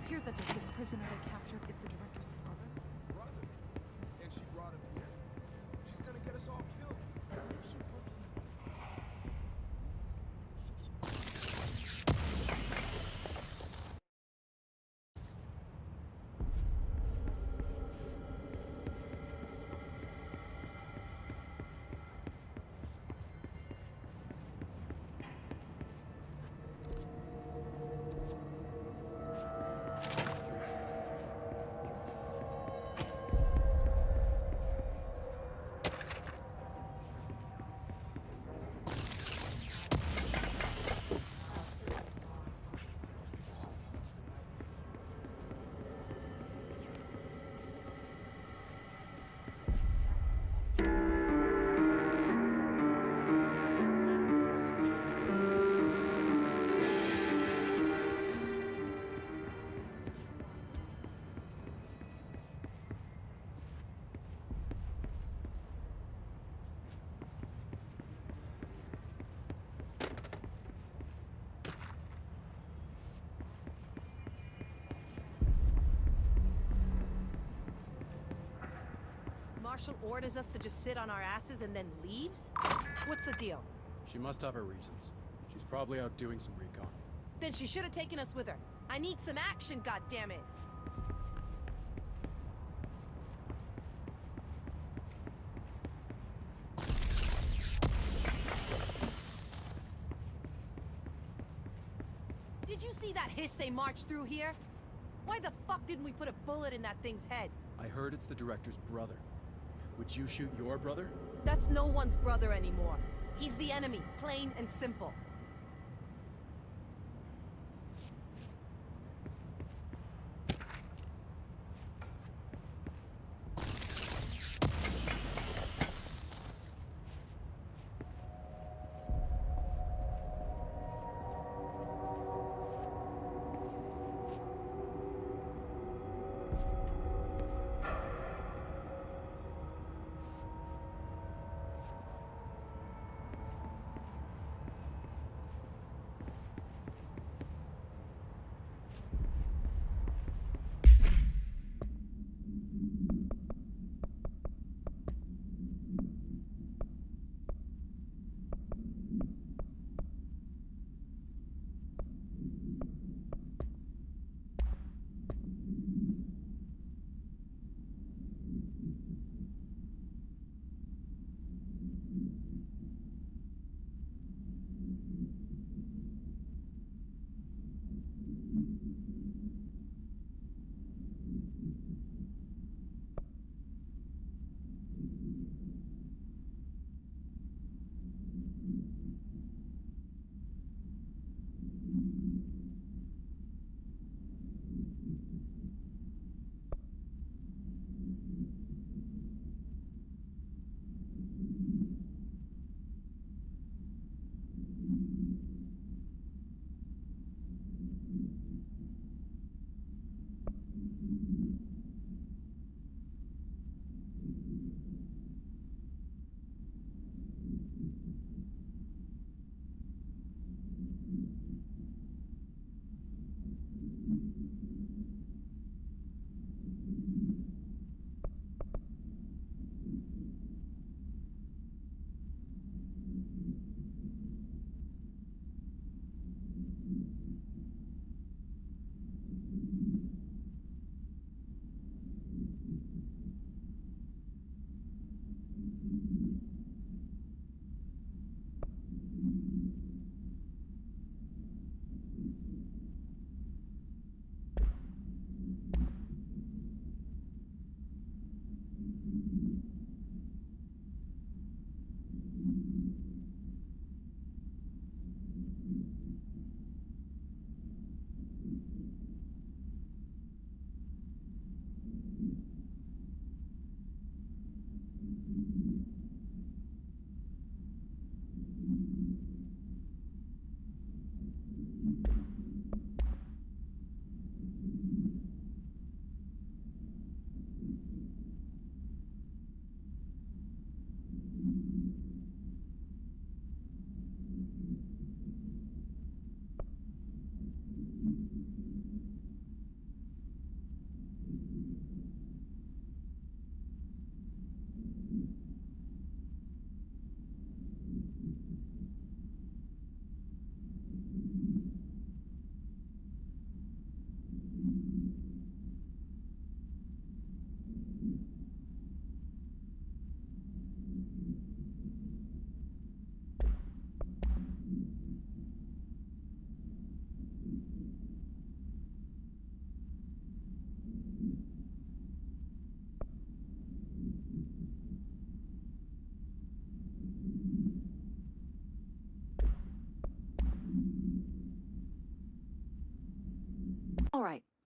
hear that this prisoner they captured is the director's brother? Brother? And she brought him here. She's gonna get us all killed. What if she's working? Marshal orders us to just sit on our asses and then leaves? What's the deal? She must have her reasons. She's probably out doing some recon. Then she should have taken us with her. I need some action, goddammit! Did you see that hiss they marched through here? Why the fuck didn't we put a bullet in that thing's head? I heard it's the director's brother. Would you shoot your brother? That's no one's brother anymore. He's the enemy, plain and simple.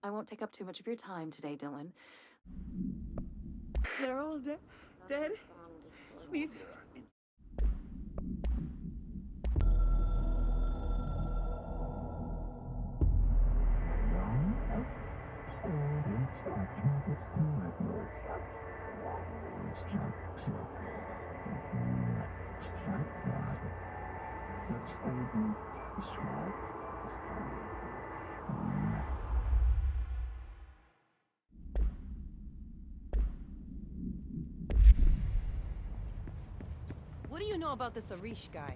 I won't take up too much of your time today, Dylan. They're all dead. Please. What do you know about this Arish guy?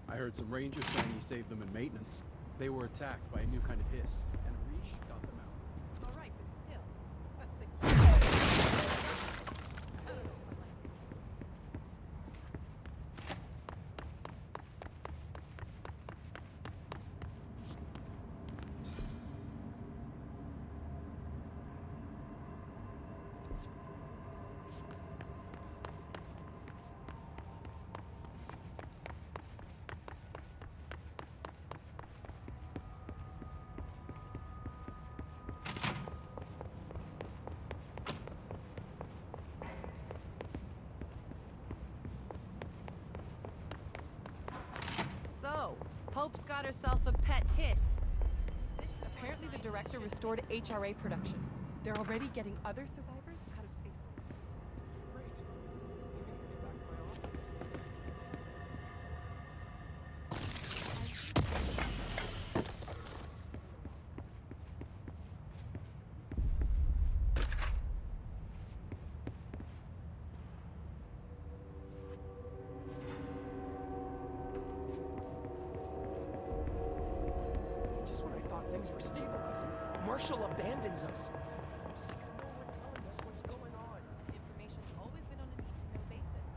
I heard some rangers saying he saved them in maintenance. They were attacked by a new kind of hiss, and Arish got them out. All right, but still, a security. I don't know if I like it. So, Pope's got herself a pet hiss. Apparently, the director restored HRA production. They're already getting other survivors out of safe rooms. Great. Maybe I can get back to my office. Just when I thought things were stabilizing, Marshall abandons us. I'm sick of no one telling us what's going on. Information's always been on a need-to-know basis.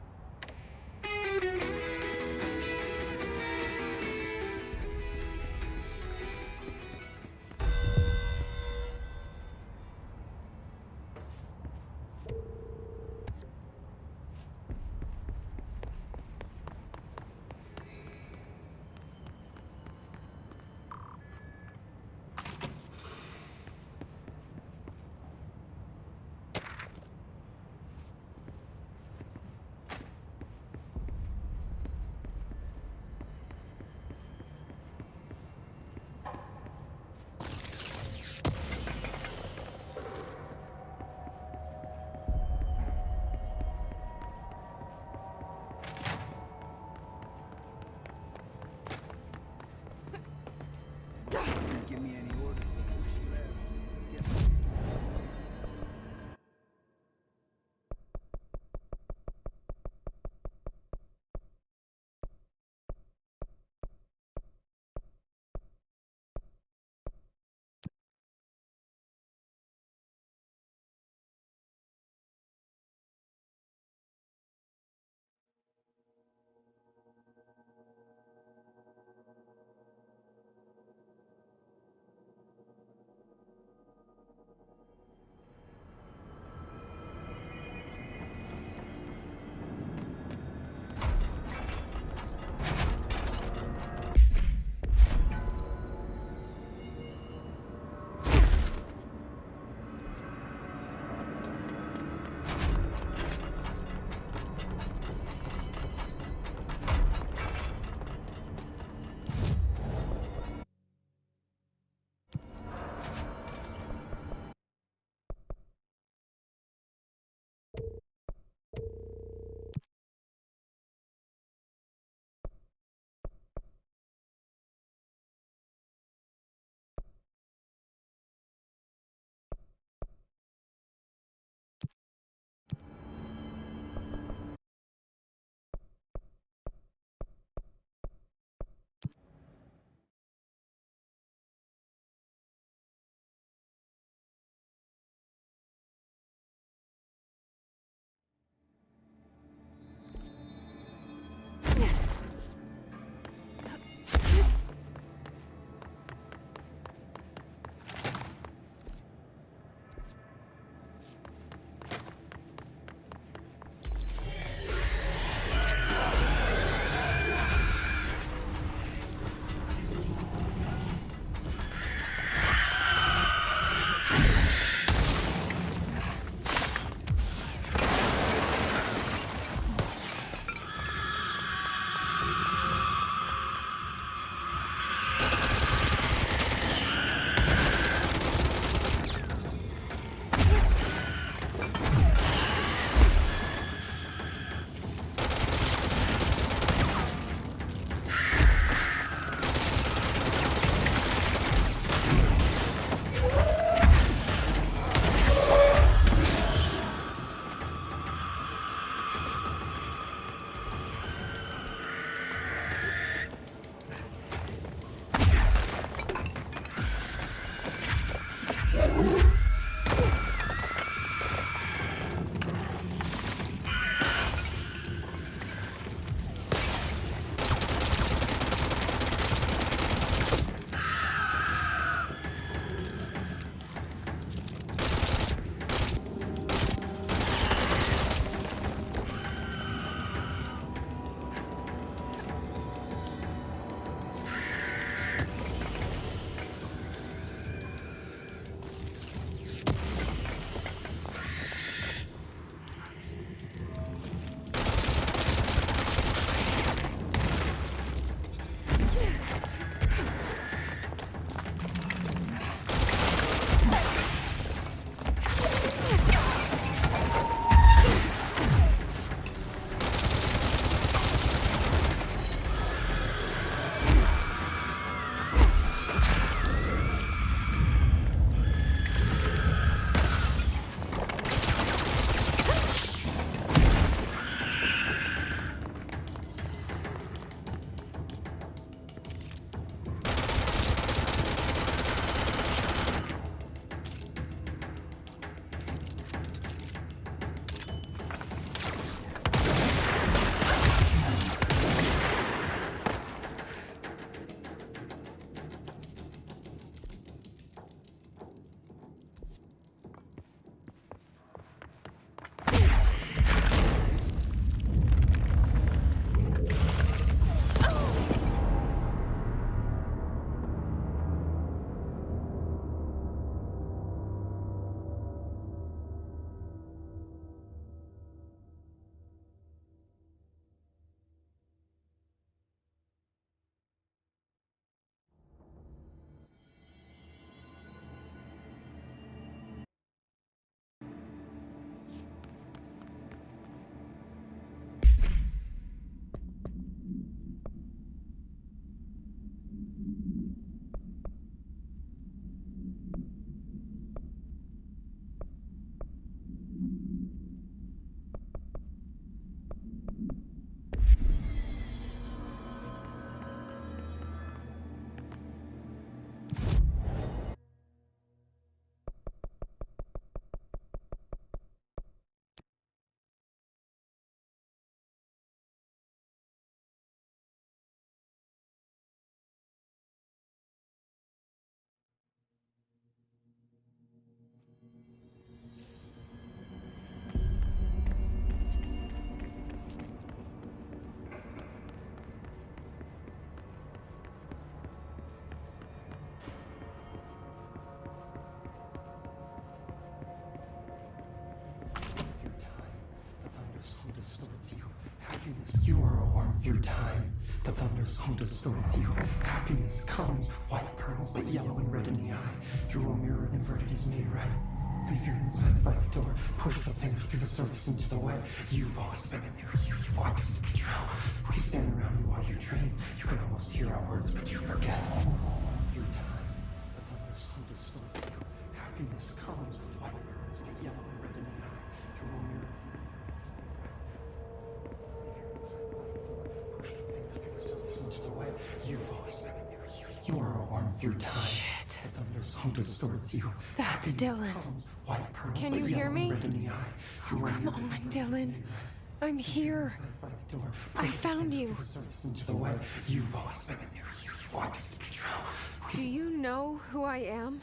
through time. The thunder's home distorts you. Happiness comes, white pearls, but yellow and red in the eye. Through a mirror inverted is made right. Leave your insides by the door. Push the fingers through the surface into the wet. You've always been in there. You want this to be true. We stand around you while you dream. You can almost hear our words, but you forget. Through time, the thunder's home distorts you. Happiness comes, white pearls, but yellow and red in the eye. Through a mirror. Into the wet. You've always been in there. You are a worm through time. Shit. The thunder's home distorts you. That's Dylan. White pearls, Can but you hear yellow me? and red in the eye. Oh, come on, Dylan. I'm here. I found you. Into the wet. You've always been in there. You want this to be true. Do you know who I am?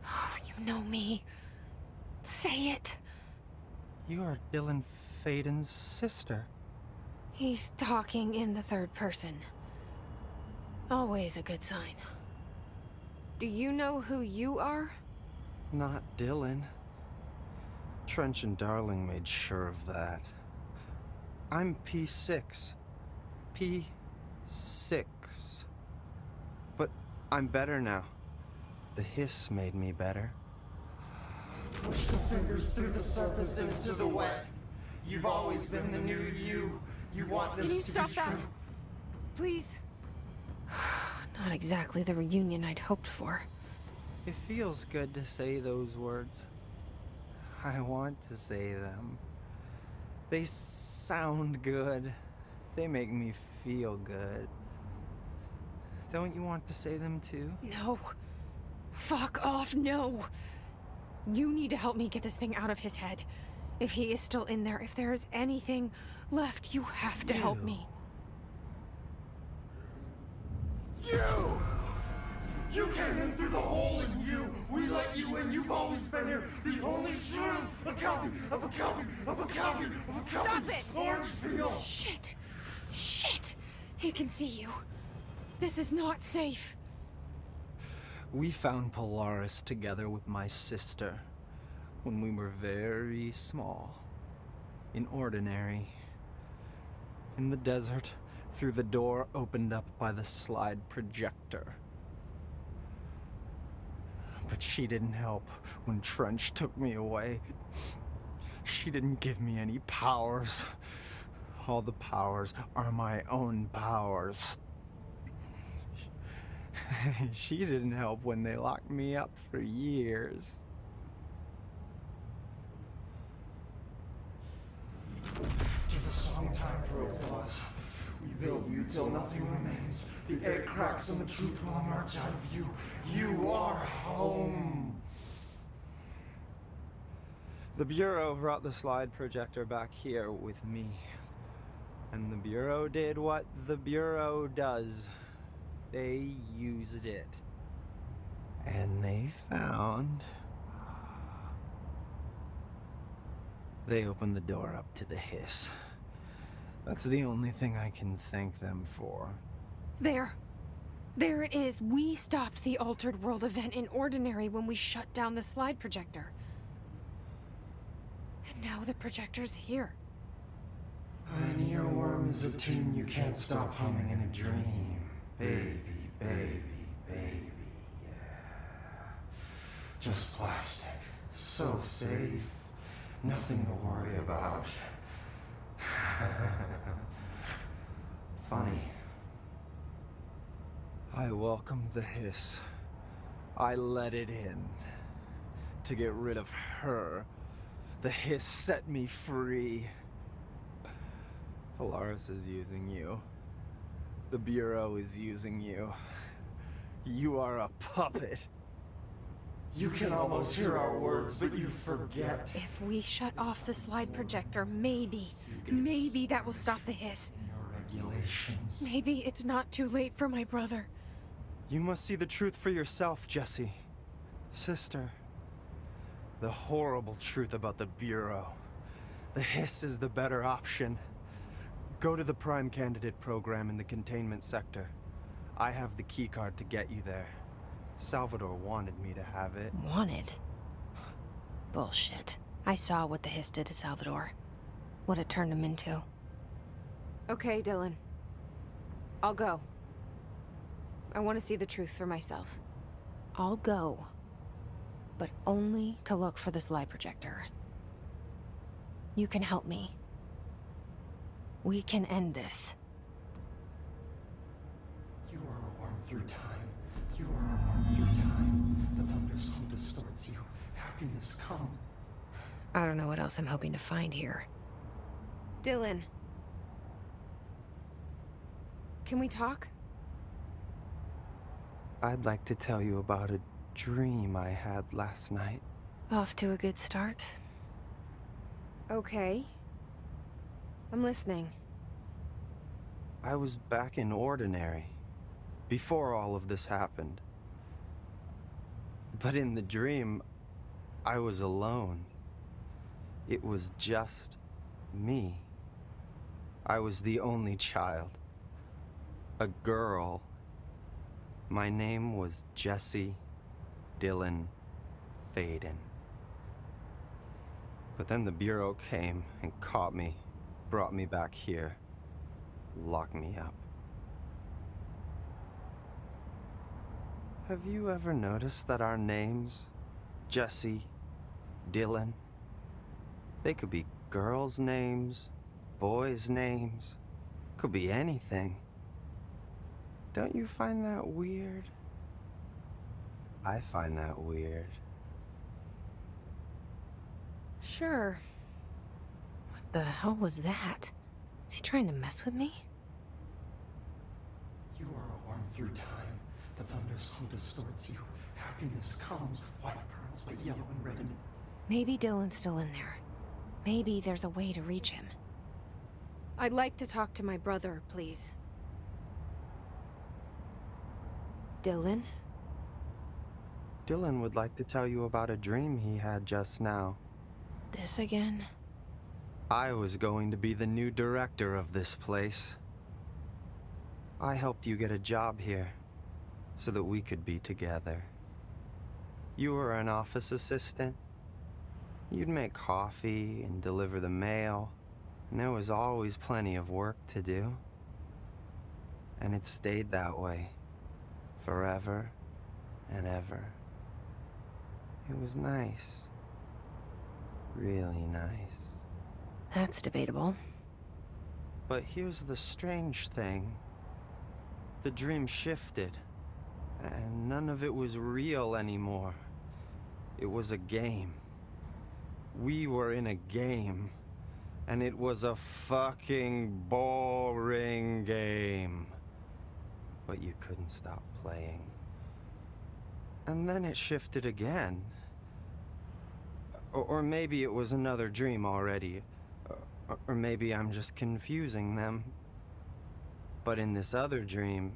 Oh, you know me. Say it. You are Dylan Faden's sister. He's talking in the third person. Always a good sign. Do you know who you are? Not Dylan. Trench and Darling made sure of that. I'm P6. P6. But I'm better now. The hiss made me better. Push the fingers through the surface into the wet. You've always been the new you. You want this Can you to stop be that? true. Please? Not exactly the reunion I'd hoped for. It feels good to say those words. I want to say them. They sound good. They make me feel good. Don't you want to say them too? No. Fuck off, no. You need to help me get this thing out of his head. If he is still in there, if there is anything left, you have to help me. You came in through the hole in you. We let you in. You've always been here. The only truth. A copy of a copy of a copy of a copy. Stop it! Orange peel. Shit. Shit. He can see you. This is not safe. We found Polaris together with my sister when we were very small, in Ordinary, in the desert, through the door opened up by the slide projector. But she didn't help when Trench took me away. She didn't give me any powers. All the powers are my own powers. She didn't help when they locked me up for years. After the song time for applause, we build you till nothing remains. The egg cracks and the truth will emerge out of you. You are home. The Bureau brought the slide projector back here with me. And the Bureau did what the Bureau does. They used it. And they found... They opened the door up to the hiss. That's the only thing I can thank them for. There. There it is. We stopped the Altered World event in Ordinary when we shut down the slide projector. And now the projector's here. An earworm is a tune you can't stop humming in a dream. Baby, baby, baby, yeah. Just plastic. So safe. Nothing to worry about. Funny. I welcomed the hiss. I let it in. To get rid of her. The hiss set me free. Polaris is using you. The Bureau is using you. You are a puppet. You can almost hear our words, but you forget. If we shut off the slide projector, maybe that will stop the hiss. Your regulations. Maybe it's not too late for my brother. You must see the truth for yourself, Jessie. Sister. The horrible truth about the Bureau. The hiss is the better option. Go to the Prime Candidate program in the containment sector. I have the keycard to get you there. Salvador wanted me to have it. Wanted? Bullshit. I saw what the hiss did to Salvador. What it turned him into. Okay, Dylan. I'll go. I want to see the truth for myself. I'll go. But only to look for this lie projector. You can help me. We can end this. You are a worm through time. You are a worm through time. The thunderstorm distorts you. Happiness comes. I don't know what else I'm hoping to find here. Dylan. Can we talk? I'd like to tell you about a dream I had last night. Off to a good start. Okay. I'm listening. I was back in Ordinary, before all of this happened. But in the dream, I was alone. It was just me. I was the only child. A girl. My name was Jesse Dylan Faden. But then the Bureau came and caught me, brought me back here, locked me up. Have you ever noticed that our names, Jesse, Dylan, they could be girls' names, boys' names, could be anything. Don't you find that weird? I find that weird. Sure. What the hell was that? Is he trying to mess with me? You are a worm through time. The thunderstorm distorts you. Happiness comes. White pearls, but yellow and red and... Maybe Dylan's still in there. Maybe there's a way to reach him. I'd like to talk to my brother, please. Dylan? Dylan would like to tell you about a dream he had just now. This again? I was going to be the new director of this place. I helped you get a job here, so that we could be together. You were an office assistant. You'd make coffee and deliver the mail, and there was always plenty of work to do. And it stayed that way, forever and ever. It was nice. Really nice. That's debatable. But here's the strange thing. The dream shifted, and none of it was real anymore. It was a game. We were in a game, and it was a fucking boring game. But you couldn't stop playing. And then it shifted again. Or maybe it was another dream already. Or maybe I'm just confusing them. But in this other dream,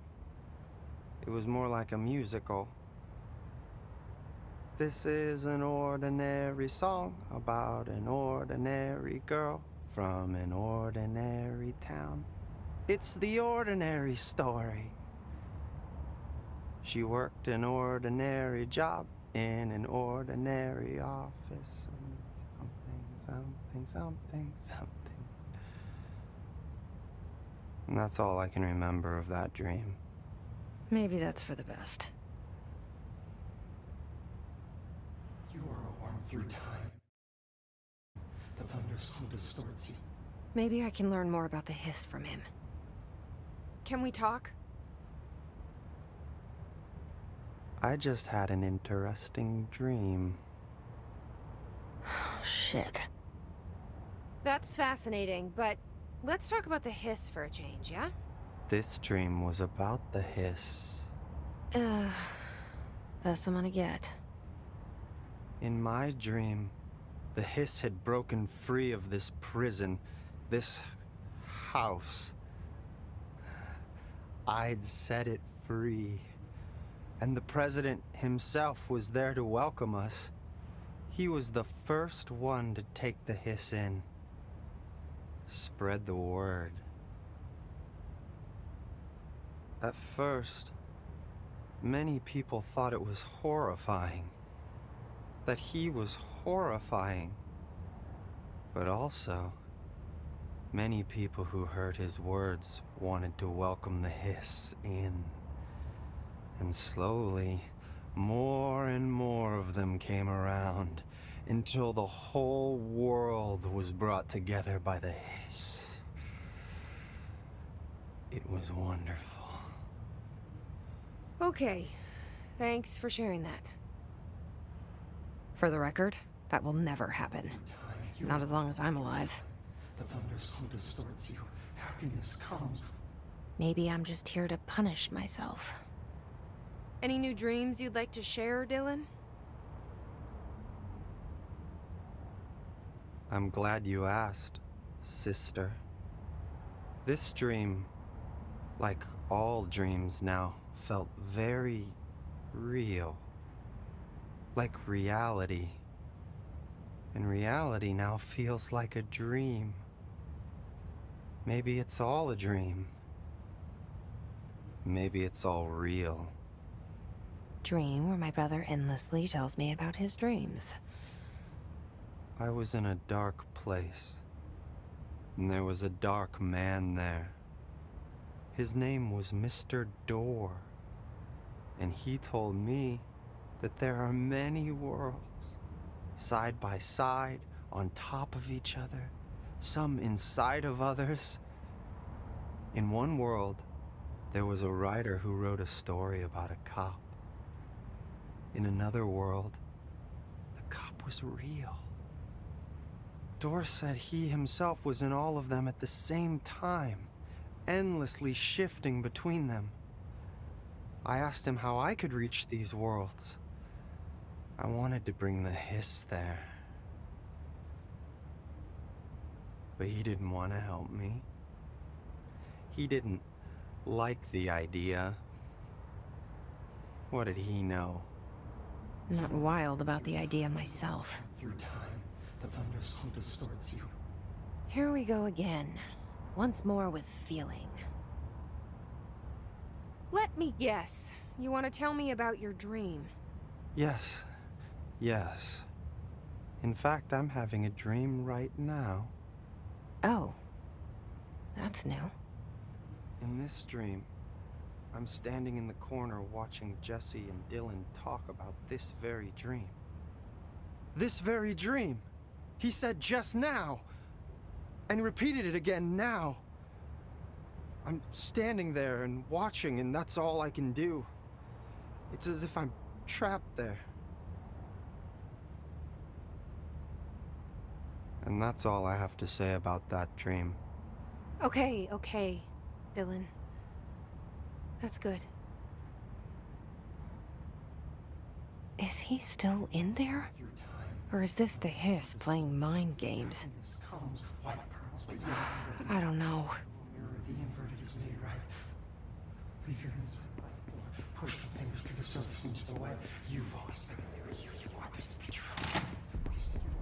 it was more like a musical. This is an ordinary song about an ordinary girl from an ordinary town. It's the ordinary story. She worked an ordinary job in an ordinary office. And something. And that's all I can remember of that dream. Maybe that's for the best. You are a worm through time. The thunderstorm distorts you. Maybe I can learn more about the hiss from him. Can we talk? I just had an interesting dream. Shit. That's fascinating, but let's talk about the hiss for a change, yeah? This dream was about the hiss. Best I'm gonna get. In my dream, the hiss had broken free of this prison, this house. I'd set it free. And the president himself was there to welcome us. He was the first one to take the hiss in. Spread the word. At first, many people thought it was horrifying. That he was horrifying. But also, Many people who heard his words wanted to welcome the hiss in. And slowly, more and more of them came around until the whole world was brought together by the hiss. It was wonderful. Okay, thanks for sharing that. For the record, that will never happen. Not as long as I'm alive. The thunderstorm distorts you. Happiness comes. Maybe I'm just here to punish myself. Any new dreams you'd like to share, Dylan? I'm glad you asked, sister. This dream, like all dreams now, felt very real. Like reality. And reality now feels like a dream. Maybe it's all a dream. Maybe it's all real. Dream where my brother endlessly tells me about his dreams. I was in a dark place, and there was a dark man there. His name was Mr. Door, and he told me that there are many worlds, side by side, on top of each other, some inside of others. In one world, there was a writer who wrote a story about a cop. In another world, the cop was real. Door said he himself was in all of them at the same time, endlessly shifting between them. I asked him how I could reach these worlds. I wanted to bring the hiss there. But he didn't want to help me. He didn't like the idea. What did he know? I'm not wild about the idea myself. Through time, the thunderstorm distorts you. Here we go again. Once more with feeling. Let me guess. You want to tell me about your dream? Yes. Yes. In fact, I'm having a dream right now. Oh. That's new. In this dream, I'm standing in the corner watching Jesse and Dylan talk about this very dream. This very dream! He said just now! And repeated it again now. I'm standing there and watching, and that's all I can do. It's as if I'm trapped there. And that's all I have to say about that dream. Okay, Dylan. That's good. Is he still in there? Through time, Or is this the hiss playing mind games? happiness comes. White pearls, but yellow. I don't know. Mirror, the inverted is made right. Leave your inside by the door. Push the fingers through the surface into the web. You've always been a mirror. You want this to be true. Wasting your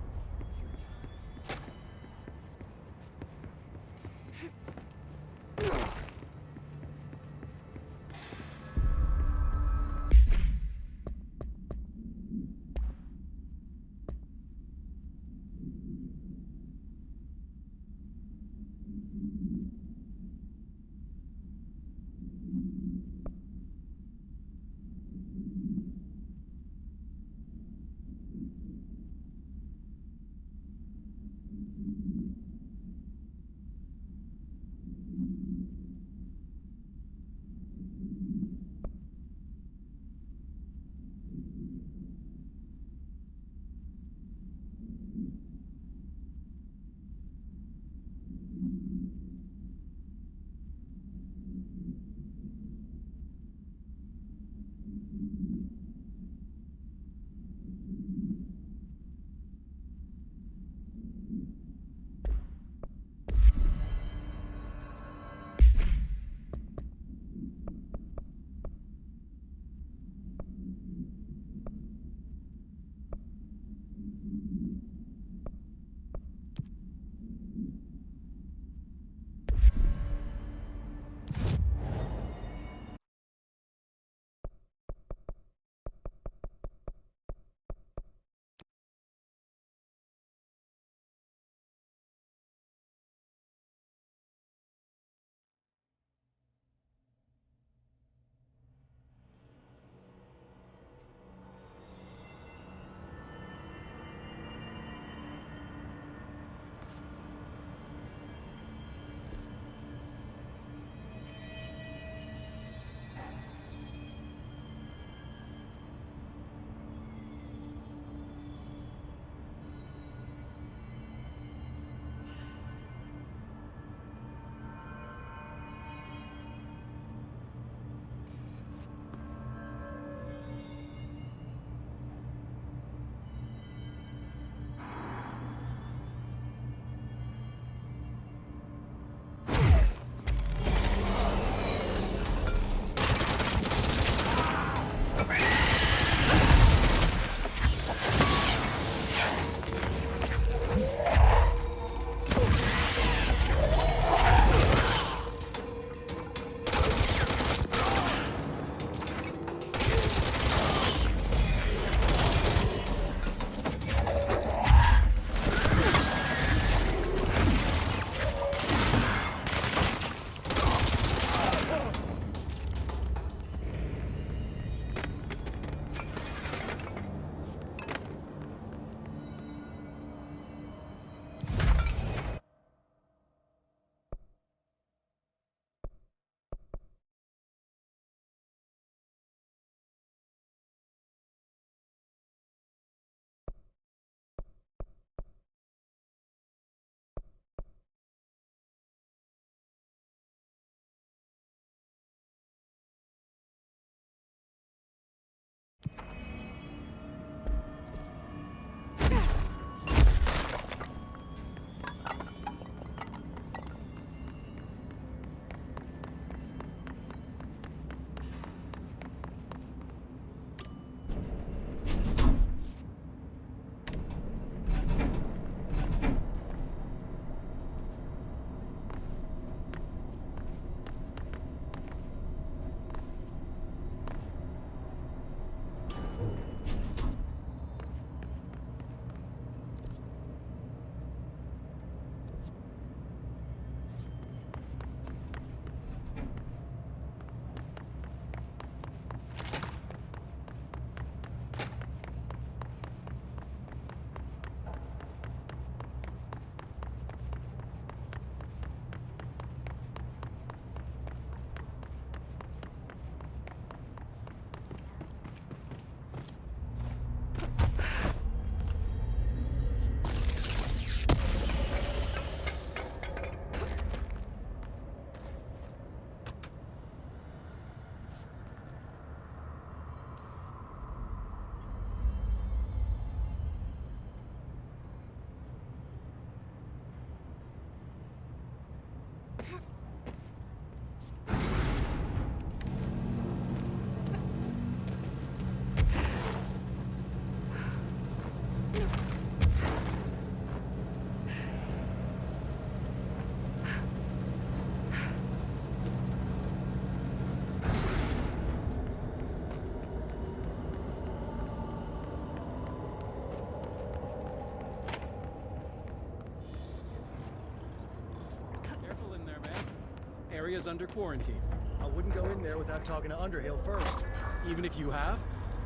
Area's under quarantine. I wouldn't go in there without talking to Underhill first. Even if you have,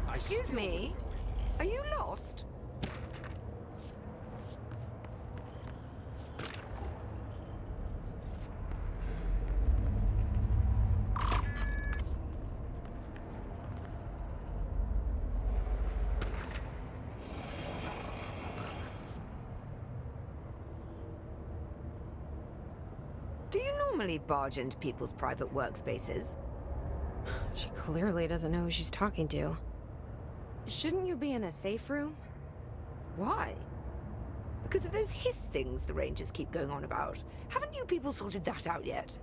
Excuse me? Are you lost? Do you normally barge into people's private workspaces? She clearly doesn't know who she's talking to. Shouldn't you be in a safe room? Why? Because of those hiss things the Rangers keep going on about. Haven't you people sorted that out yet?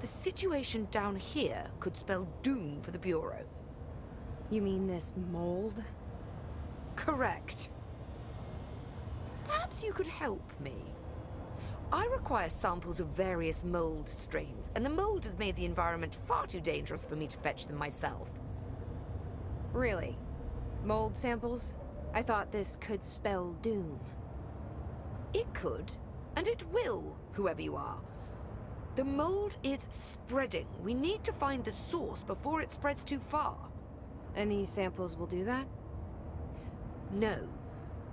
The situation down here could spell doom for the Bureau. You mean this mold? Correct. Perhaps you could help me. I require samples of various mold strains, and the mold has made the environment far too dangerous for me to fetch them myself. Really? Mold samples? I thought this could spell doom. It could, and it will, whoever you are. The mold is spreading. We need to find the source before it spreads too far. And these samples will do that? No.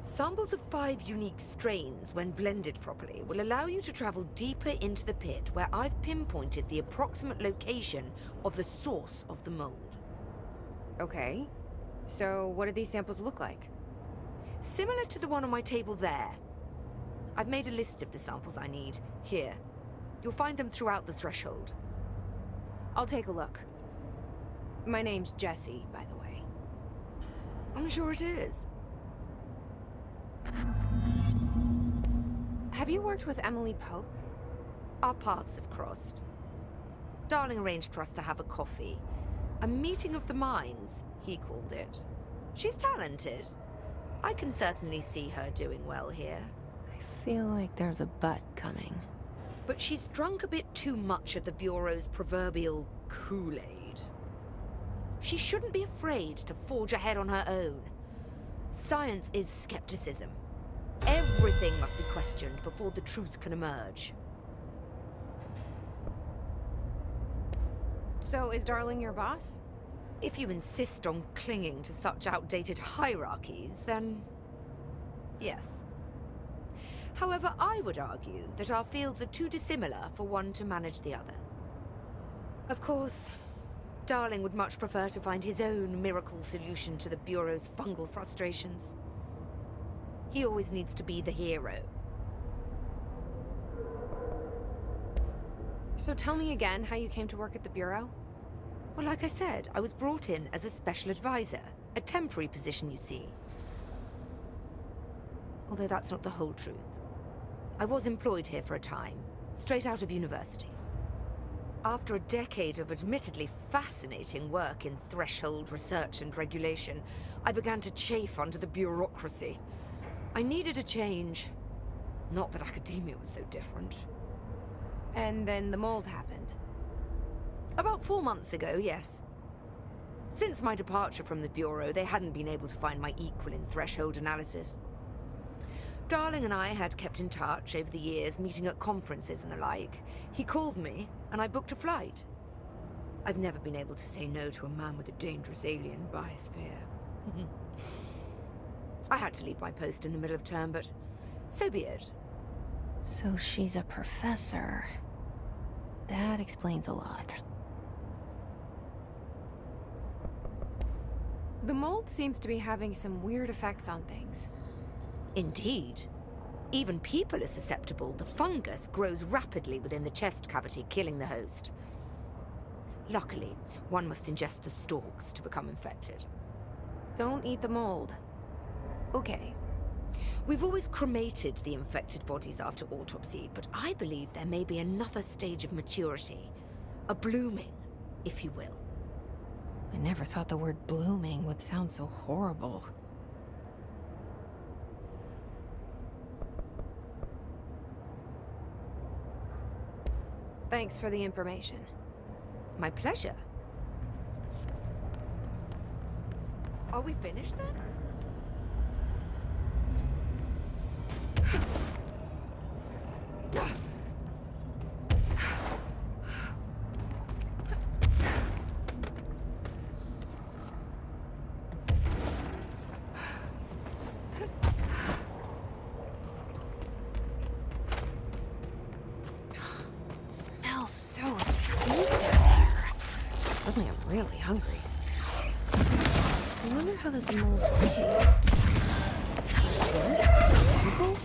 Samples of 5 unique strains, when blended properly, will allow you to travel deeper into the pit where I've pinpointed the approximate location of the source of the mold. Okay. So what do these samples look like? Similar to the one on my table there. I've made a list of the samples I need. Here. You'll find them throughout the threshold. I'll take a look. My name's Jessie, by the way. I'm sure it is. Have you worked with Emily Pope? Our paths have crossed. Darling arranged for us to have a coffee. A meeting of the minds, he called it. She's talented. I can certainly see her doing well here. I feel like there's a but coming. But she's drunk a bit too much of the Bureau's proverbial Kool-Aid. She shouldn't be afraid to forge ahead on her own. Science is skepticism. Everything must be questioned before the truth can emerge. So is Darling your boss? If you insist on clinging to such outdated hierarchies, then yes. However, I would argue that our fields are too dissimilar for one to manage the other. Of course, Darling would much prefer to find his own miracle solution to the Bureau's fungal frustrations. He always needs to be the hero. So tell me again how you came to work at the Bureau? Well, like I said, I was brought in as a special advisor. A temporary position, you see. Although that's not the whole truth. I was employed here for a time, straight out of university. After a decade of admittedly fascinating work in threshold research and regulation, I began to chafe under the bureaucracy. I needed a change. Not that academia was so different. And then the mold happened. About 4 months ago, yes. Since my departure from the Bureau, they hadn't been able to find my equal in threshold analysis. Darling and I had kept in touch over the years, meeting at conferences and the like. He called me, and I booked a flight. I've never been able to say no to a man with a dangerous alien biosphere. I had to leave my post in the middle of term, but so be it. So she's a professor. That explains a lot. The mold seems to be having some weird effects on things. Indeed. Even people are susceptible. The fungus grows rapidly within the chest cavity, killing the host. Luckily, one must ingest the stalks to become infected. Don't eat the mold. Okay. We've always cremated the infected bodies after autopsy, but I believe there may be another stage of maturity. A blooming, if you will. I never thought the word blooming would sound so horrible. Thanks for the information. My pleasure. Are we finished then? Suddenly I'm really hungry. I wonder how this mold tastes. People?